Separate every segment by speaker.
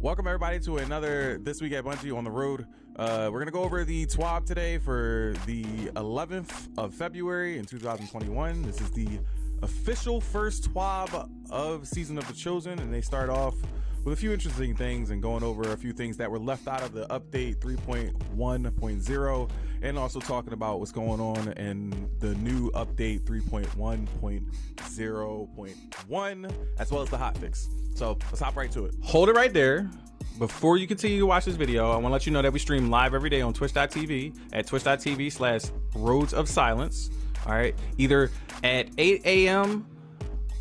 Speaker 1: Welcome everybody to another This Week at Bungie on the Road. We're going to go over the TWAB today for the 11th of February in 2021. This is the official first TWAB of Season of the Chosen, and they start off with a few interesting things and going over a few things that were left out of the update 3.1.0 and also talking about what's going on in the new update 3.1.0.1 as well as the hotfix. So let's hop right to it. Hold it right there. Before you continue to watch this video, I want to let you know that we stream live every day on twitch.tv at twitch.tv/Roads of Silence. All right, either at 8 a.m.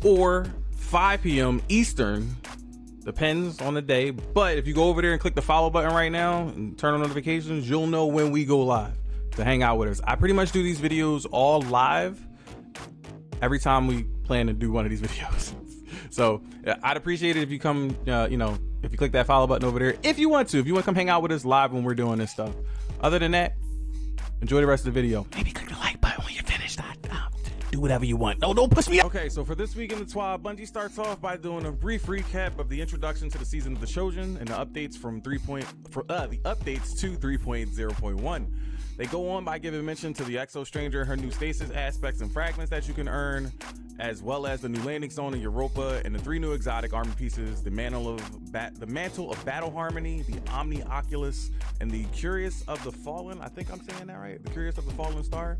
Speaker 1: or 5 p.m. Eastern. Depends on the day, but if you go over there and click the follow button right now and turn on notifications, you'll know when we go live to hang out with us. I pretty much do these videos all live every time we plan to do one of these videos. So I'd appreciate it if you come, if you click that follow button over there, if you want to come hang out with us live when we're doing this stuff. Other than that, enjoy the rest of the video. Maybe click the like button when you're finished. Do whatever you want. No, don't push me up. Okay, so for this week in the TWAB, Bungie starts off by doing a brief recap of the introduction to the Season of the Chosen and the updates from the updates to 3.0.1. They go on by giving mention to the Exo Stranger, her new stasis aspects and fragments that you can earn, as well as the new landing zone in Europa and the 3 new exotic armor pieces: the mantle of battle harmony, the Omni Oculus, and the Curious of the Fallen. I think I'm saying that right. The Curious of the Fallen Star.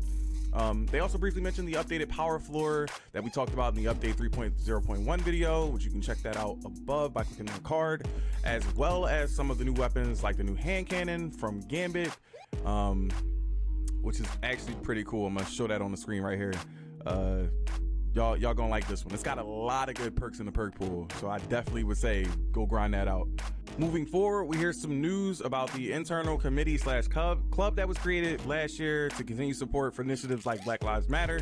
Speaker 1: They also briefly mentioned the updated power floor that we talked about in the update 3.0.1 video, which you can check that out above by clicking on the card, as well as some of the new weapons like the new hand cannon from Gambit, which is actually pretty cool. I'm gonna show that on the screen right here. Y'all gonna like this one. It's got a lot of good perks in the perk pool, so I definitely would say go grind that out. Moving forward, we hear some news about the internal committee / club that was created last year to continue support for initiatives like Black Lives Matter.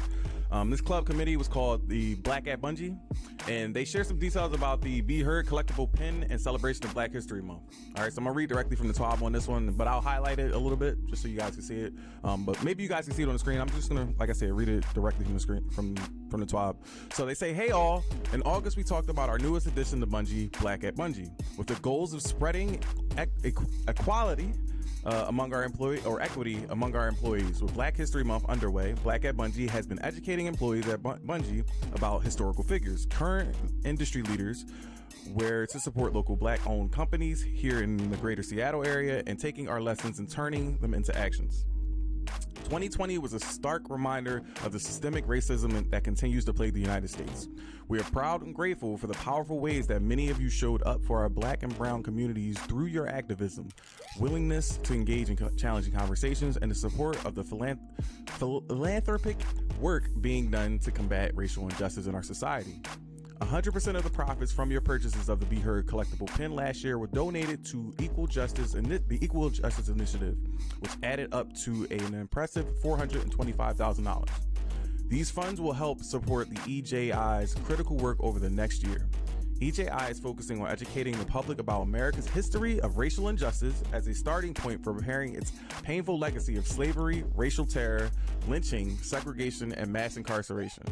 Speaker 1: This club committee was called the Black at Bungie, and they share some details about the Be Heard collectible pin and celebration of Black History Month. All right, so I'm gonna read directly from the TWAB on this one, but I'll highlight it a little bit just so you guys can see it. But maybe you guys can see it on the screen. I'm just gonna, like I said, read it directly from the screen from the TWAB. So they say, "Hey all, in August we talked about our newest addition to Bungie, Black at Bungie, with the goals of spreading equality among our equity among our employees. With Black History Month underway, Black at Bungie has been educating employees at Bungie about historical figures, current industry leaders, where to support local Black-owned companies here in the greater Seattle area, and taking our lessons and turning them into actions. 2020 was a stark reminder of the systemic racism that continues to plague the United States. We are proud and grateful for the powerful ways that many of you showed up for our Black and brown communities through your activism, willingness to engage in challenging conversations, and the support of the philanthropic work being done to combat racial injustice in our society. 100% of the profits from your purchases of the Be Heard collectible pin last year were donated to the Equal Justice Initiative, which added up to an impressive $425,000. These funds will help support the EJI's critical work over the next year. EJI is focusing on educating the public about America's history of racial injustice as a starting point for repairing its painful legacy of slavery, racial terror, lynching, segregation, and mass incarceration.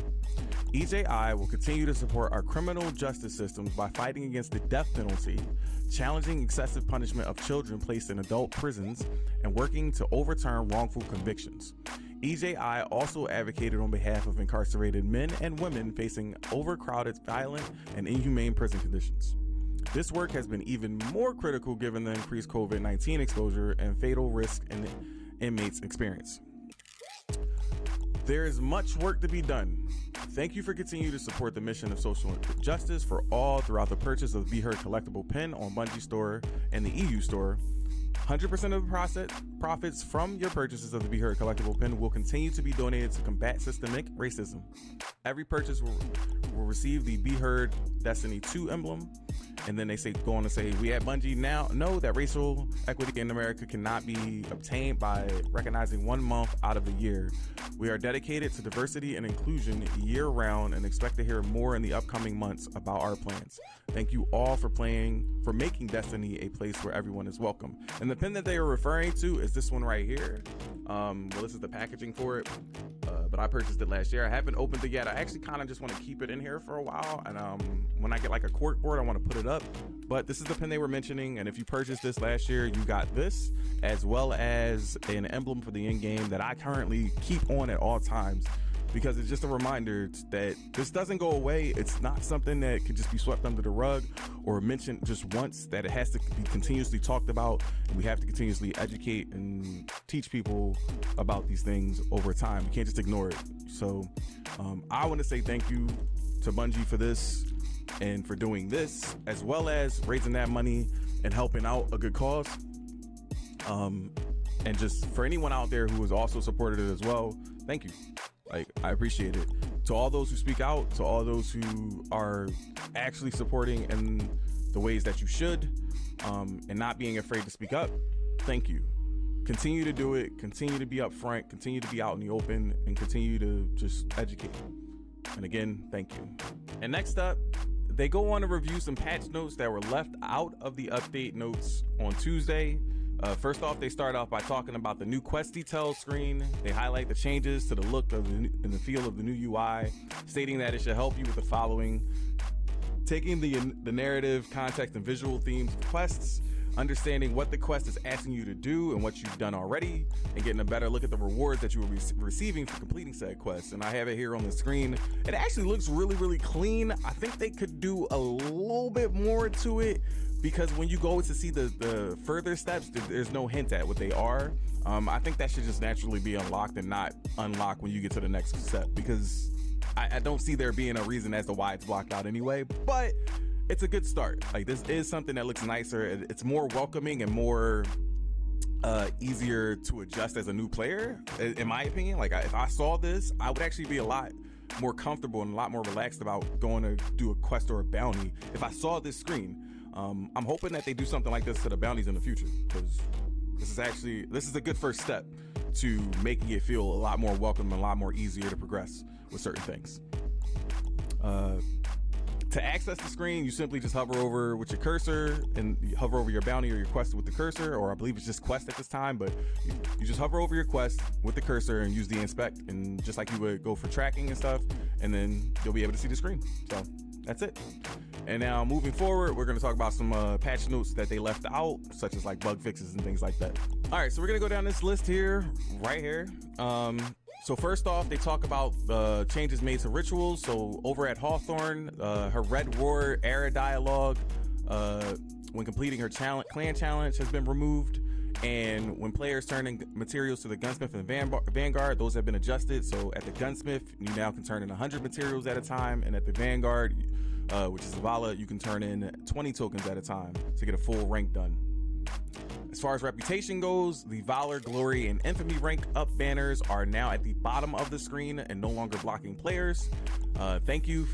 Speaker 1: EJI will continue to support our criminal justice systems by fighting against the death penalty, challenging excessive punishment of children placed in adult prisons, and working to overturn wrongful convictions. EJI also advocated on behalf of incarcerated men and women facing overcrowded, violent, and inhumane prison conditions. This work has been even more critical given the increased COVID-19 exposure and fatal risk in inmates experience. There is much work to be done. Thank you for continuing to support the mission of social justice for all throughout the purchase of the Be Heard collectible pin on Bungie Store and the EU Store. 100% of the profits from your purchases of the Be Heard collectible pin will continue to be donated to combat systemic racism. Every purchase will receive the Be Heard Destiny 2 emblem. And then they go on to say, we at Bungie now know that racial equity in America cannot be obtained by recognizing 1 month out of the year. We are dedicated to diversity and inclusion year-round and expect to hear more in the upcoming months about our plans. Thank you all for making Destiny a place where everyone is welcome. And the pin that they are referring to is this one right here. Well, this is the packaging for it, but but I purchased it last year. I haven't opened it yet. I actually kind of just want to keep it in here for a while, and when I get like a cork board, I want to put it up. But this is the pin they were mentioning, and if you purchased this last year, you got this as well as an emblem for the in-game that I currently keep on at all times, because it's just a reminder that this doesn't go away. It's not something that can just be swept under the rug or mentioned just once, that it has to be continuously talked about, and we have to continuously educate and teach people about these things over time. We can't just ignore it. So I want to say thank you to Bungie for this and for doing this, as well as raising that money and helping out a good cause. And just for anyone out there who has also supported it as well, thank you. Like, I appreciate it. To all those who speak out, to all those who are actually supporting in the ways that you should, and not being afraid to speak up, thank you. Continue to do it, continue to be upfront, continue to be out in the open, and continue to just educate. And again, thank you. And next up, they go on to review some patch notes that were left out of the update notes on Tuesday. First off, they start off by talking about the new quest details screen. They highlight the changes to the look of and the feel of the new UI, stating that it should help you with the following: taking the narrative, context, and visual themes of quests, understanding what the quest is asking you to do and what you've done already, and getting a better look at the rewards that you will be receiving for completing said quests. And I have it here on the screen. It actually looks really, really clean. I think they could do a little bit more to it, because when you go to see the further steps, there's no hint at what they are. I think that should just naturally be unlocked and not unlock when you get to the next step, because I don't see there being a reason as to why it's blocked out anyway. But it's a good start. Like, this is something that looks nicer. It's more welcoming and more easier to adjust as a new player, in my opinion. Like, if I saw this, I would actually be a lot more comfortable and a lot more relaxed about going to do a quest or a bounty if I saw this screen. I'm hoping that they do something like this to the bounties in the future, because this is a good first step to making it feel a lot more welcome and a lot more easier to progress with certain things. To access the screen, you simply just hover over with your cursor, and you hover over your bounty or your quest with the cursor, or I believe it's just quest at this time, but you just hover over your quest with the cursor and use the inspect, and just like you would go for tracking and stuff, and then you'll be able to see the screen. So that's it. And now moving forward, we're going to talk about some patch notes that they left out, such as like bug fixes and things like that. All right, so we're going to go down this list here, right here. So first off, they talk about changes made to rituals. So over at Hawthorne, her Red War era dialogue, when completing her clan challenge, has been removed. And when players turn in materials to the gunsmith and vanguard, those have been adjusted. So at the gunsmith, you now can turn in 100 materials at a time, and at the vanguard, which is Zavala, you can turn in 20 tokens at a time to get a full rank done. As far as reputation goes, the Valor, Glory, and Infamy rank up banners are now at the bottom of the screen and no longer blocking players. Thank you,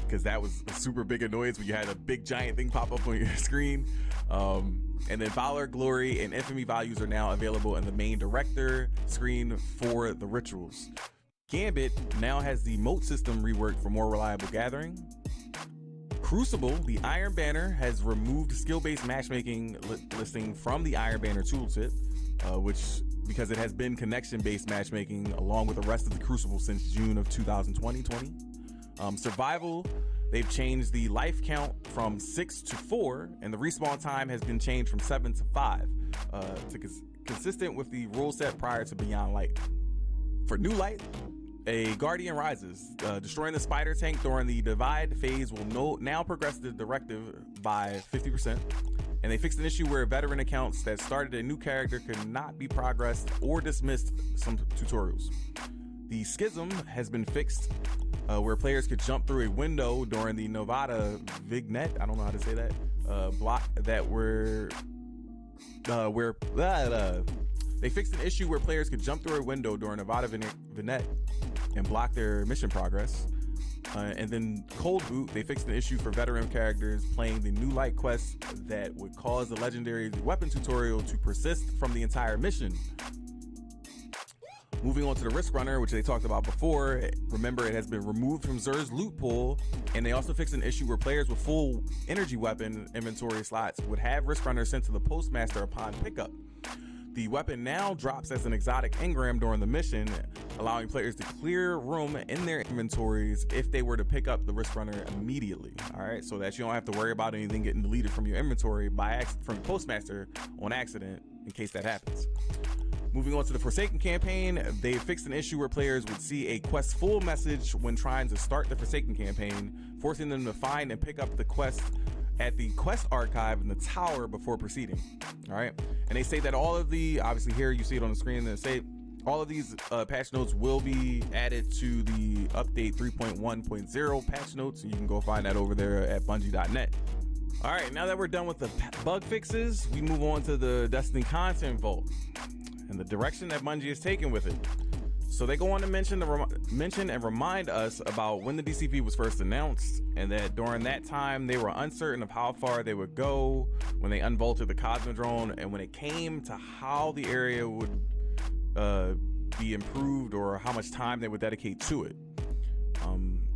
Speaker 1: because that was a super big annoyance when you had a big giant thing pop up on your screen. And then Valor, Glory, and Infamy values are now available in the main director screen for the rituals. Gambit now has the moat system reworked for more reliable gathering. Crucible, the Iron Banner, has removed skill-based matchmaking listing from the Iron Banner tooltip, because it has been connection-based matchmaking along with the rest of the Crucible since June of 2020. Survival, they've changed the life count from 6 to 4, and the respawn time has been changed from 7 to 5, consistent with the rule set prior to Beyond Light. For New Light, a Guardian rises. Destroying the spider tank during the divide phase will now progress the directive by 50%. And they fixed an issue where veteran accounts that started a new character could not be progressed or dismissed some tutorials. The Schism has been fixed, where players could jump through a window during the Nevada vignette. I don't know how to say that. Block that were they fixed an issue where players could jump through a window during Nevada vignette and block their mission progress. And then Cold Boot, they fixed an issue for veteran characters playing the New Light quest that would cause the legendary weapon tutorial to persist from the entire mission. Moving on to the Risk Runner, which they talked about before. Remember, it has been removed from Xur's loot pool, and they also fixed an issue where players with full energy weapon inventory slots would have Risk Runner sent to the postmaster upon pickup. The weapon now drops as an exotic engram during the mission, allowing players to clear room in their inventories if they were to pick up the Wrist Runner immediately. All right, so that you don't have to worry about anything getting deleted from your inventory from Postmaster on accident in case that happens. Moving on to the Forsaken campaign, they fixed an issue where players would see a quest full message when trying to start the Forsaken campaign, forcing them to find and pick up the quest at the quest archive in the tower before proceeding. All right, and they say that all of the, obviously here you see it on the screen, they say all of these patch notes will be added to the update 3.1.0 patch notes, and you can go find that over there at bungie.net. All right, now that we're done with the bug fixes, we move on to the Destiny Content Vault and the direction that Bungie is taking with it. So they go on to mention and remind us about when the DCV was first announced, and that during that time they were uncertain of how far they would go when they unvaulted the Cosmodrome, and when it came to how the area would be improved or how much time they would dedicate to it.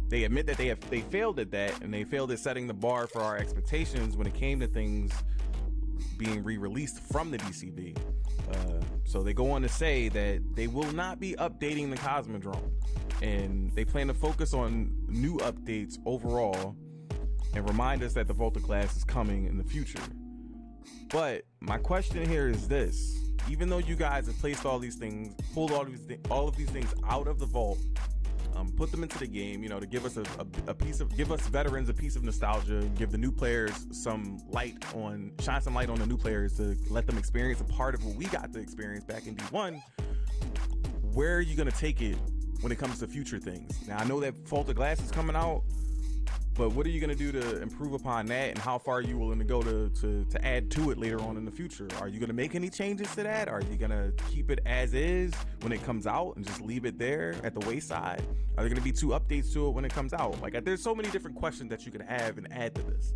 Speaker 1: They admit that they failed at that, and they failed at setting the bar for our expectations when it came to things being re-released from the DCV. So they go on to say that they will not be updating the Cosmodrome, and they plan to focus on new updates overall and remind us that the Volta class is coming in the future. But my question here is this: even though you guys have placed all these things, pulled all of these things out of the vault, put them into the game, you know, to give us give us veterans a piece of nostalgia, give the new players shine some light on the new players to let them experience a part of what we got to experience back in D1. Where are you going to take it when it comes to future things? Now, I know that Vault of Glass is coming out, but what are you going to do to improve upon that, and how far are you willing to go to add to it later on in the future? Are you going to make any changes to that? Are you going to keep it as is when it comes out and just leave it there at the wayside? Are there going to be 2 updates to it when it comes out? Like, there's so many different questions that you could have and add to this.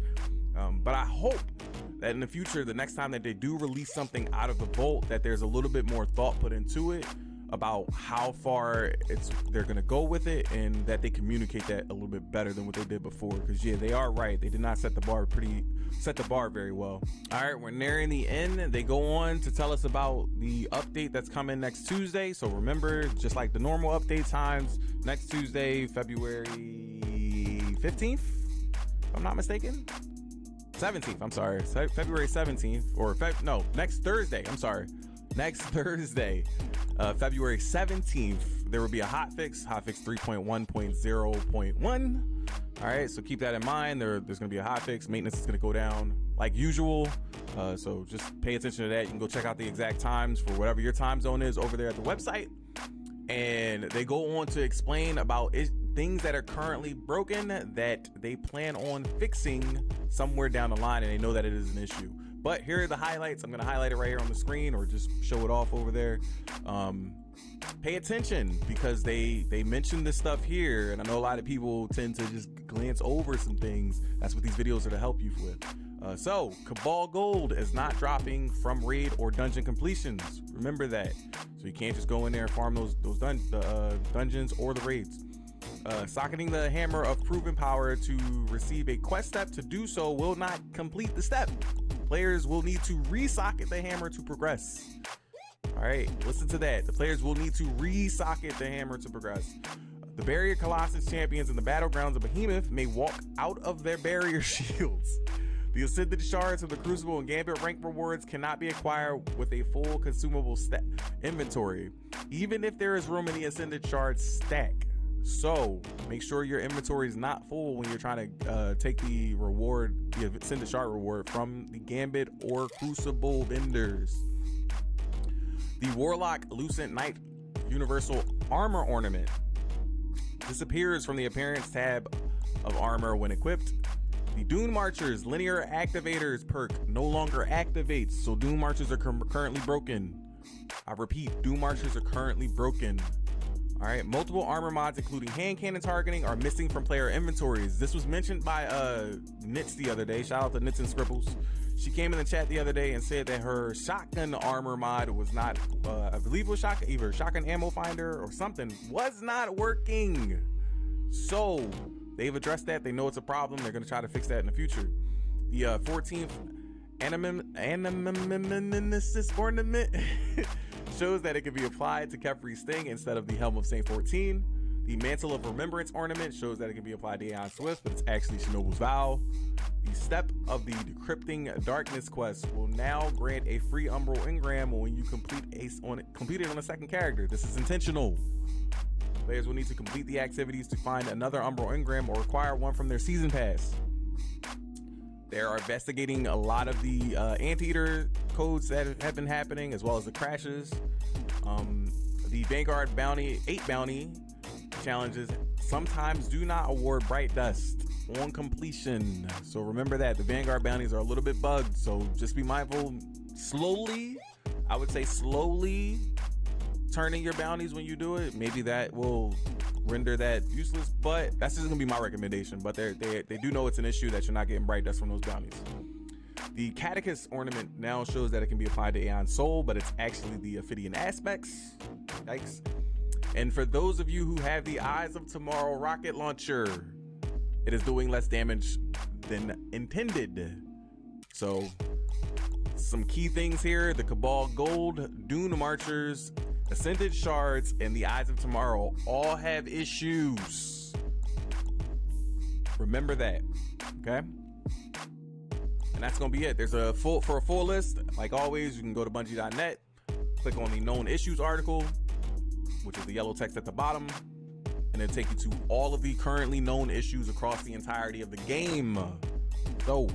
Speaker 1: But I hope that in the future, the next time that they do release something out of the vault, that there's a little bit more thought put into it about how far they're gonna go with it, and that they communicate that a little bit better than what they did before. Because yeah, they are right, they did not set the bar very well. All right, we're nearing the end. They go on to tell us about the update that's coming next Tuesday. So remember, just like the normal update times, next Tuesday, February 15th, if I'm not mistaken. 17th, I'm sorry, February 17th, or next Thursday, I'm sorry, next Thursday, February 17th, there will be a hotfix 3.1.0.1. All right, so keep that in mind. There's going to be a hotfix. Maintenance is going to go down like usual, so just pay attention to that. You can go check out the exact times for whatever your time zone is over there at the website, and they go on to explain about things that are currently broken that they plan on fixing somewhere down the line, and they know that it is an issue. But here are the highlights. I'm going to highlight it right here on the screen, or just show it off over there. Pay attention, because they mention this stuff here, and I know a lot of people tend to just glance over some things. That's what these videos are to help you with. So Cabal Gold is not dropping from raid or dungeon completions. Remember that. So you can't just go in there and farm those dungeons or the raids. Socketing the Hammer of Proven Power to receive a quest step to do so will not complete the step. Players will need to re-socket the hammer to progress. All right, listen to that. The players will need to re-socket the hammer to progress. The Barrier Colossus champions in the Battlegrounds of Behemoth may walk out of their barrier shields. The Ascended Shards of the Crucible and Gambit rank rewards cannot be acquired with a full consumable inventory, even if there is room in the Ascended Shards stack. So make sure your inventory is not full when you're trying to take the Ascended Shard reward from the Gambit or Crucible vendors. The Warlock Lucent Knight Universal Armor Ornament disappears from the Appearance tab of armor when equipped. The Dune Marchers Linear Activators perk no longer activates, so Dune Marchers are currently broken. I repeat, Dune Marchers are currently broken. All right, multiple armor mods, including hand cannon targeting, are missing from player inventories. This was mentioned by Nitz the other day. Shout out to Nitz and Scribbles. She came in the chat the other day and said that her shotgun armor mod was not, I believe it was either shotgun ammo finder or something, was not working. So they've addressed that. They know it's a problem. They're going to try to fix that in the future. The 14th Animanesis ornament shows that it can be applied to Kefri's Sting instead of the Helm of Saint 14. The Mantle of Remembrance ornament shows that it can be applied to Aeon Swift, but it's actually Shinoble's Vow. The Step of the Decrypting Darkness quest will now grant a free Umbral Engram when you complete it on a second character. This is intentional. Players will need to complete the activities to find another Umbral Engram or acquire one from their season pass. They are investigating a lot of the Anteater codes that have been happening, as well as the crashes. The Vanguard bounty, 8 bounty challenges sometimes do not award Bright Dust on completion. So remember that. The Vanguard bounties are a little bit bugged, so just be mindful. Slowly, I would say slowly turning your bounties when you do it. Maybe that will render that useless, but that's just gonna be my recommendation. But they do know it's an issue that you're not getting Bright Dust from those bounties. The Catechist ornament now shows that it can be applied to Aeon Soul, but it's actually the Ophidian aspects. Yikes. And for those of you who have the Eyes of Tomorrow rocket launcher, it is doing less damage than intended. So some key things here: the Cabal Gold, Dune Marchers, Ascended Shards, and the Eyes of Tomorrow all have issues. Remember that, okay? And that's gonna be it. There's a full list. Like always, you can go to Bungie.net, click on the known issues article, which is the yellow text at the bottom, and it'll take you to all of the currently known issues across the entirety of the game. So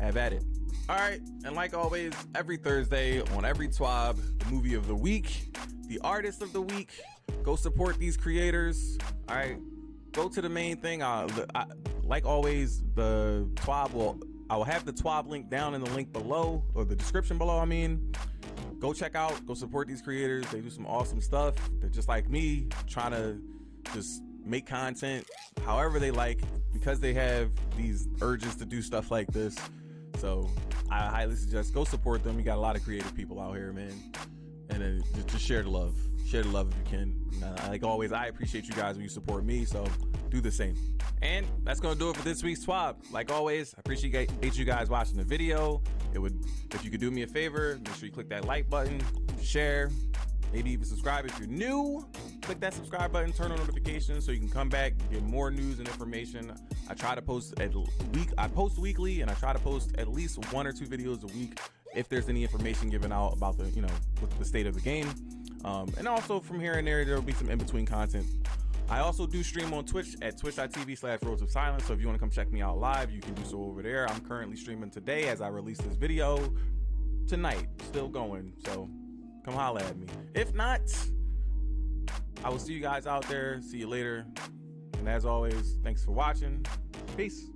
Speaker 1: have at it. All right, and like always, every Thursday on every TWAB, the movie of the week, the artist of the week. Go support these creators. All right, go to the main thing. Like always, the TWAB I will have the TWAB link down in the link below, or the description below. I mean, go check out, go support these creators. They do some awesome stuff. They're just like me, trying to just make content however they like, because they have these urges to do stuff like this. So I highly suggest go support them. You got a lot of creative people out here, man. And then just share the love. Share the love if you can. Like always, I appreciate you guys when you support me, so do the same. And that's gonna do it for this week's TWAB. Like always, I appreciate you guys watching the video. If you could do me a favor, make sure you click that like button, share, maybe even subscribe if you're new. Click that subscribe button, turn on notifications so you can come back, get more news and information. I try to post I post weekly, and I try to post at least 1 or 2 videos a week if there's any information given out about the, with the state of the game. And also from here and there'll be some in-between content. I also do stream on Twitch at twitch.tv/Roads of Silence. So if you want to come check me out live, you can do so over there. I'm currently streaming today as I release this video tonight, still going. So come holla at me. If not, I will see you guys out there. See you later. And as always, thanks for watching. Peace.